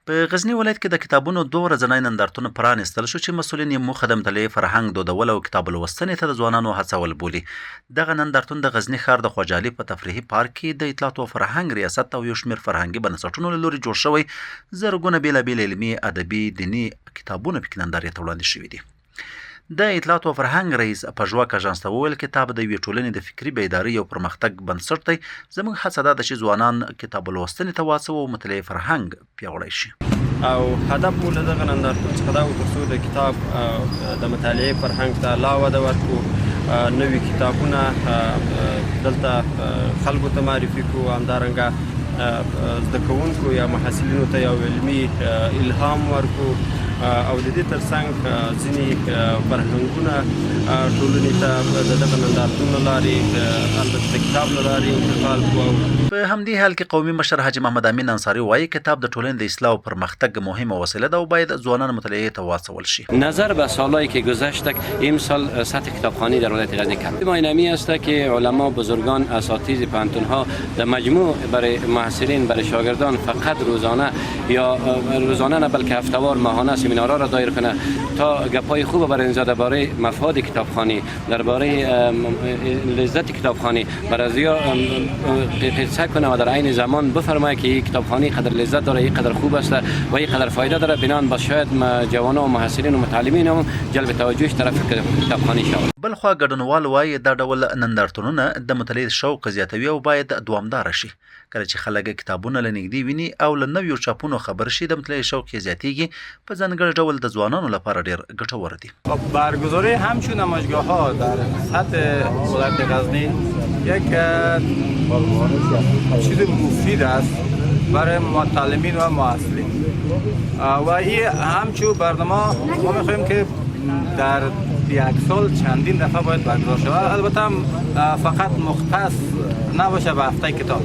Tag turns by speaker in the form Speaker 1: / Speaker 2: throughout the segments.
Speaker 1: په غزنی ولایت کې د کتابونو 2 ورځنی نندارتون پرانیستل شو چې مسؤلین یې موخه د مطالعې فرهنګ دودول او کتاب لوستنې ته د ځوانانو هڅول بولي. دغه نندارتون د غزنی ښار د خواجالي په تفریحي پارک کې د اطلاعات او فرهنګ ریاست او یو شمېر فرهنګي بنسټونو له لوري جوړ شوی زرګونه بېلابېل علمي، ادبي، دیني کتابونه پکې نندارې ته وړاندې شوي دي. د اطلاعات او فرهنګ رئیس پژواک اژانس ته وویل کتاب د یوې ټولنې د فکري بیدارۍ او پرمختګ بنسټ دی. زموږ هڅه دا ده چې ځوانان کتاب لوستنې ته واڅوو او مطالعې فرهنګ پیاوړی شي.
Speaker 2: او هدف مو له دغه نندارتون څخه دا و ترڅو د کتاب د مطالعې فرهنګ ته لا وده ورکړو، نوي کتابونه دلته خلکو ته معرفي کړو، همدارنګه زده کوونکو یا محصلینو ته یو علمي الهام ورکړو او د دې ترڅنګ ځینې فرهنګونه ټولنې ته د دغه نندارتون له لارې البته د کتاب له لارې انتقال کړو.
Speaker 1: په همدې حال کې قومي مشر حاجي محمد امین انصاري وایي کتاب د ټولنې د اصلاح او پرمختګ مهمه وسیله ده او باید ځوانان مطالعه ته واچول شي.
Speaker 3: نظر به سالهایی که گذشته امسال سطح کتابخوانی در ولایت غزنی کم. ما اینمی است که علما، بزرگان، اساتید پانتونها در مجموع برای محصلین، برای شاگردان فقط روزانه یا روزانه نه بلکه هفتهوار، ماهانه سمینارها را دایر کنه تا گپای خوب برای درباره مفاد کتابخوانی، درباره لذت کتابخوانی برای زیا قصه کنه و در عین زمان بفرمایه که این کتابخوانی قدر لذت داره، این قدر خوب است و این قدر فایده داره، بنان با شاید جوانان و محصلین و متعلمین هم جلب توجهش طرف کتابخوانی شود.
Speaker 1: بلخوا ګډونوال وایي دا ډول نندارتونونه د مطالعې شوق زیاتوي او باید دوامداره شي. کله چې خلک کتابونه له نږدې ویني او له نویو چاپونو خبر شي، د مطالعې شوق یې زیاتیږي. په ځانګړي ډول د ځوانانو لپاره ډیر ګټور دي.
Speaker 4: برگزاری همچون نمایشگاه‌ها در سطح ولایت غزنی یک چیز مفید است برای متعلمین و محصلین و این همچون برنامه ما می‌خواهیم که در یک سال چندین دفعه باید برگزار شود. البته فقط مختص نباشه به هفته کتاب،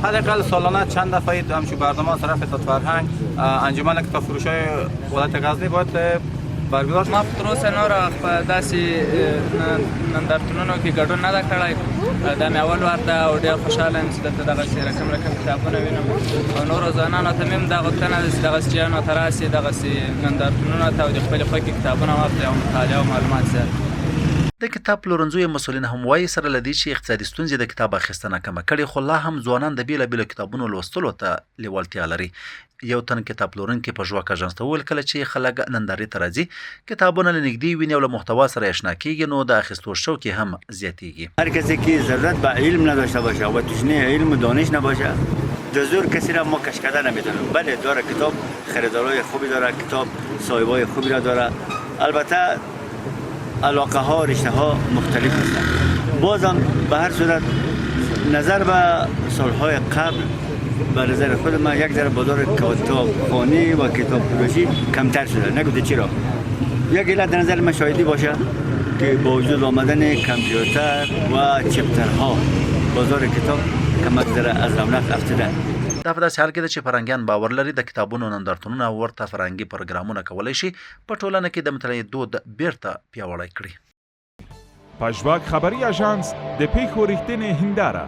Speaker 4: حداقل سالانه چند دفعه همچون برنامه طرف فرهنگ انجمن کتاب فروشای ولایت غزنی باید برگزار شد.
Speaker 5: ما تر اوسه نور په داسې نندارتونونو کې ګډون نه ده کړی. دا مې اول وار ده او ډېر خوشحاله یم چې دلته دغسې رقم کتابونه وینم او نورو ځوانانو ته مې هم دا غوښتنه ده چې دغسې جیانو ته راسي، دغسې نندارتونونو ته او د خپلې خوښې کتابونه واخلي او مطالعه او معلومات زیات.
Speaker 1: د کتاب پلورنځیو مسؤلین هم وایي سره له دې چې اقتصادي ستونزې د کتاب اخیستنه کمه کړې، خو لا هم ځوانان د بېلابېلو کتابونو لوستلو ته لیوالتیا لري. یو تن کتاب پلورونکی پژواک اژانس ته وویل کله چې خلک نندارې ته راځي، کتابونه له نږدې ویني او له محتوا سره اشنا کېږي، نو د اخیستو شوق هم زیاتېږي.
Speaker 6: هر کسی که ضرورت به علم نداشته باشه و تشنه علم و دانش نباشه، جزور کسی را ما کش کرده نمیتونیم. بله داره کتاب خریدارای خوبی داره، کتاب صاحبای خوبی را داره، البته علاقه ها، رشته ها مختلف هستند. بازم به هر صورت نظر به سالهای قبل به نظر خود من یک ذره بازار کتابخوانی و کتاب فروشی کمتر شده. نگفته چرا؟ یک علت در نظر من شاهدی باشه که با وجود آمدن کامپیوتر و چپترها بازار کتاب کمک ذره از رونق افتاده.
Speaker 1: دا په داسې حال کې ده چې فرهنګیان باور لري د کتابونو نندارتونونه او ورته فرهنګي پروګرامونه کولی شي په ټولنه کې د مطالعې دود بیرته پیاوړی کړي.
Speaker 7: پژواک خبری اژانس د پیښو ریښتینې هنداره